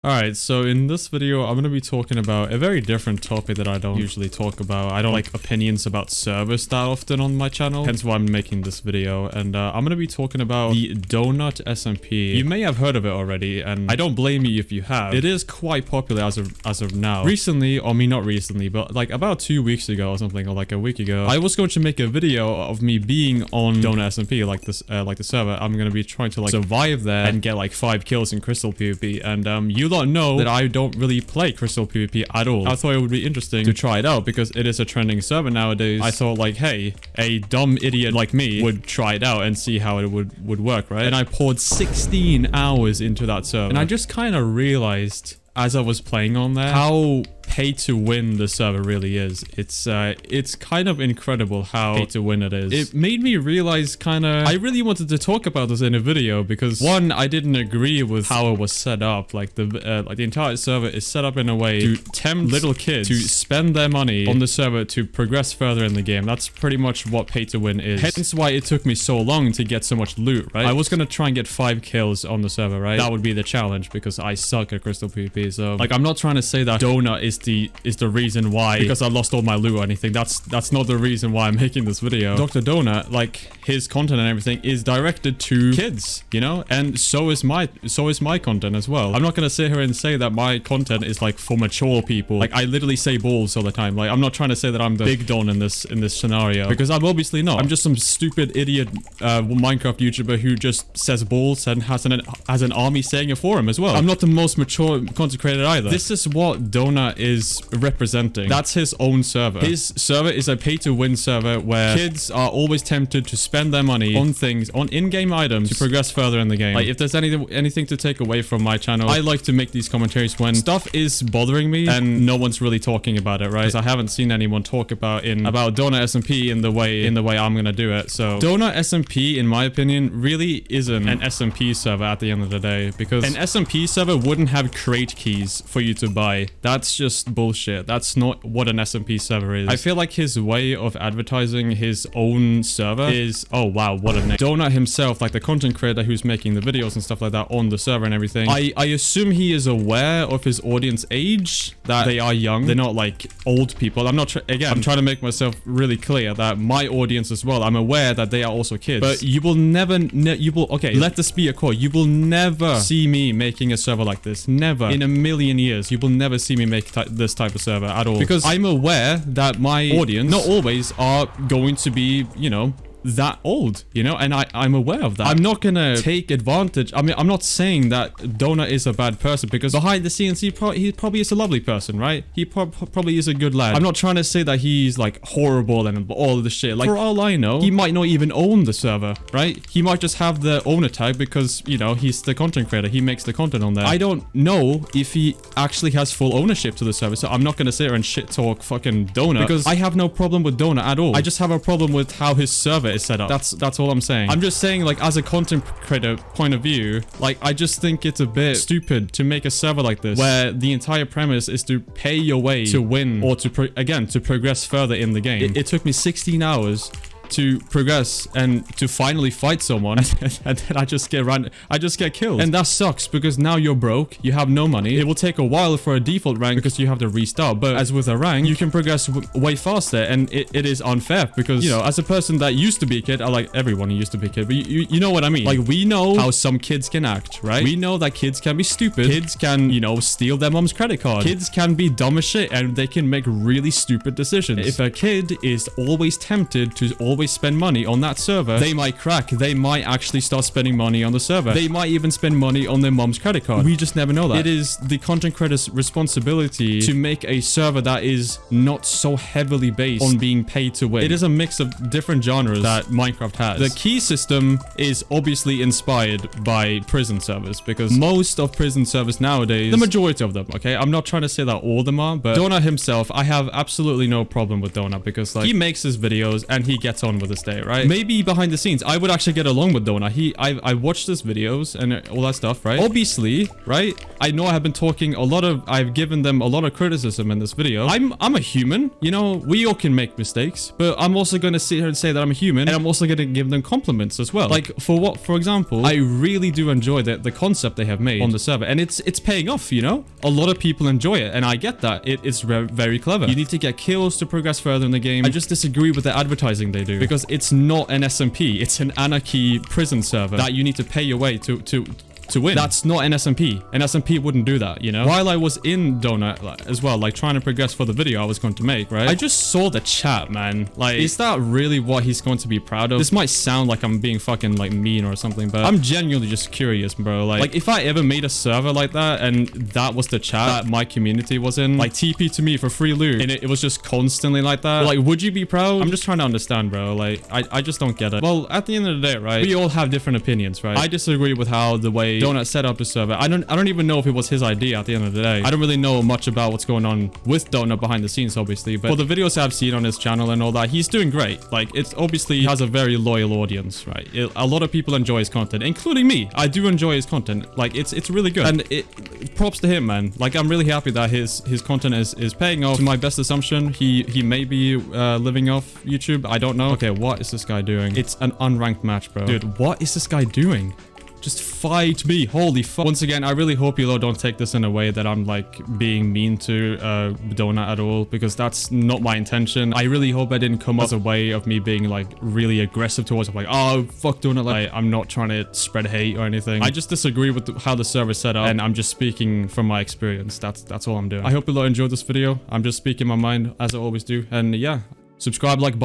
Alright, so in this video, I'm going to be talking about a very different topic that I don't usually talk about. I don't like opinions about servers that often on my channel, hence why I'm making this video. And I'm going to be talking about the Donut SMP. You may have heard of it already, and I don't blame you if you have. It is quite popular as of now. Recently, or not recently, but like about 2 weeks ago or something, or like a week ago, I was going to make a video of me being on Donut SMP, like this, like the server. I'm going to be trying to like survive there and get like 5 kills in Crystal PvP. And you don't know that I don't really play Crystal PvP at all. I thought it would be interesting to try it out because it is a trending server nowadays. I thought like, hey, a dumb idiot like me would try it out and see how it would work, right? And I poured 16 hours into that server. And I just kind of realized as I was playing on there how pay to win the server really is. It's kind of incredible how pay to win it is. It made me realize I really wanted to talk about this in a video because one, I didn't agree with how it was set up. Like the entire server is set up in a way to tempt little kids to spend their money on the server to progress further in the game. That's pretty much what pay to win is. Hence why it took me so long to get so much loot, right? I was gonna try and get 5 kills on the server, right? That would be the challenge because I suck at Crystal PvP. So like, I'm not trying to say that Donut is the reason why because I lost all my loot or anything. That's not the reason why I'm making this video. DrDonutt, like his content and everything is directed to kids, you know, and so is my content as well. I'm not gonna sit here and say that my content is like for mature people. Like I literally say balls all the time. Like I'm not trying to say that I'm the big don in this scenario because I'm obviously not. I'm just some stupid idiot Minecraft YouTuber who just says balls and has an army saying it for him as well. I'm not the most mature content creator either. This is what Donut is representing. That's his own server. His server is a pay-to-win server where kids are always tempted to spend their money on things, on in-game items to progress further in the game. Like if there's anything to take away from my channel, I like to make these commentaries when stuff is bothering me and no one's really talking about it, right? Because I haven't seen anyone talk about Donut SMP in the way I'm gonna do it. So Donut SMP, in my opinion, really isn't an SMP server at the end of the day because an SMP server wouldn't have crate keys for you to buy. That's just bullshit. That's not what an SMP server is. I feel like his way of advertising his own server is, oh wow, what a name. Donut himself, like the content creator who's making the videos and stuff like that on the server and everything, I assume he is aware of his audience age, that they are young. They're not like old people. I'm not, I'm trying to make myself really clear that my audience as well, I'm aware that they are also kids. But you will never, okay, let this be a quote. You will never see me making a server like this. Never. In a million years, you will never see me make this type of server at all because I'm aware that my audience not always are going to be, you know, that old, you know, and I'm aware of that. I'm not gonna take advantage. I mean, I'm not saying that Donut is a bad person because behind the scenes he probably is a lovely person, right? He probably is a good lad. I'm not trying to say that he's like horrible and all of the shit. Like for all I know, he might not even own the server, right? He might just have the owner tag because, you know, he's the content creator. He makes the content on there. I don't know if he actually has full ownership to the server, so I'm not gonna sit here and shit talk fucking Donut because I have no problem with Donut at all. I just have a problem with how his server is set up. That's all I'm saying. I'm just saying, like, as a content creator point of view, like, I just think it's a bit stupid to make a server like this where the entire premise is to pay your way to win or to progress further in the game. It took me 16 hours to progress and to finally fight someone and then I just get killed, and that sucks because now you're broke, you have no money. It will take a while for a default rank because you have to restart, but as with a rank you can progress way faster, and it is unfair because, you know, as a person that used to be a kid, I like everyone who used to be a kid, but you know what I mean. Like, we know how some kids can act, right? We know that kids can be stupid, kids can, you know, steal their mom's credit card, kids can be dumb as shit and they can make really stupid decisions. If a kid is always tempted to always spend money on that server, they might crack. They might actually start spending money on the server. They might even spend money on their mom's credit card. We just never know that. It is the content creator's responsibility to make a server that is not so heavily based on being paid to win. It is a mix of different genres that Minecraft has. The key system is obviously inspired by prison servers because most of prison servers nowadays, the majority of them, okay, I'm not trying to say that all of them are, but Donut himself, I have absolutely no problem with Donut because, like, he makes his videos and he gets on on with this day, right? Maybe behind the scenes, I would actually get along with Donut. I watched his videos and all that stuff, right? Obviously, right? I know I have been talking I've given them a lot of criticism in this video. I'm a human, you know, we all can make mistakes, but I'm also going to sit here and say that I'm a human, and I'm also going to give them compliments as well. Like, for example, I really do enjoy the concept they have made on the server, and it's paying off, you know? A lot of people enjoy it, and I get that. It's very clever. You need to get kills to progress further in the game. I just disagree with the advertising they do, because it's not an SMP. It's an anarchy prison server that you need to pay your way to win. That's not an SMP. An SMP wouldn't do that, you know? While I was in Donut as well, like trying to progress for the video I was going to make, right? I just saw the chat, man. Like, is that really what he's going to be proud of? This might sound like I'm being fucking like mean or something, but I'm genuinely just curious, bro. Like if I ever made a server like that and that was the chat that my community was in, like TP to me for free loot, and it was just constantly like that, like, would you be proud? I'm just trying to understand, bro. Like, I just don't get it. Well, at the end of the day, right, we all have different opinions, right? I disagree with how the way Donut set up his server. I don't even know if it was his idea at the end of the day. I don't really know much about what's going on with Donut behind the scenes, obviously, but for the videos I've seen on his channel and all that, he's doing great. Like, it's obviously he has a very loyal audience, right? A lot of people enjoy his content, including me. I do enjoy his content. Like, it's really good, and props to him, man. Like, I'm really happy that his content is paying off. To my best assumption, he may be living off YouTube. I don't know. Okay, what is this guy doing? It's an unranked match, bro. Dude, what is this guy doing? Just fight me. Holy fuck. Once again, I really hope you don't take this in a way that I'm like being mean to Donut at all, because that's not my intention. I really hope I didn't come as a way of me being like really aggressive towards him, like, oh, fuck Donut. Like, I'm not trying to spread hate or anything. I just disagree with how the server's set up, and I'm just speaking from my experience. That's all I'm doing. I hope you enjoyed this video. I'm just speaking my mind as I always do. And yeah, subscribe, like,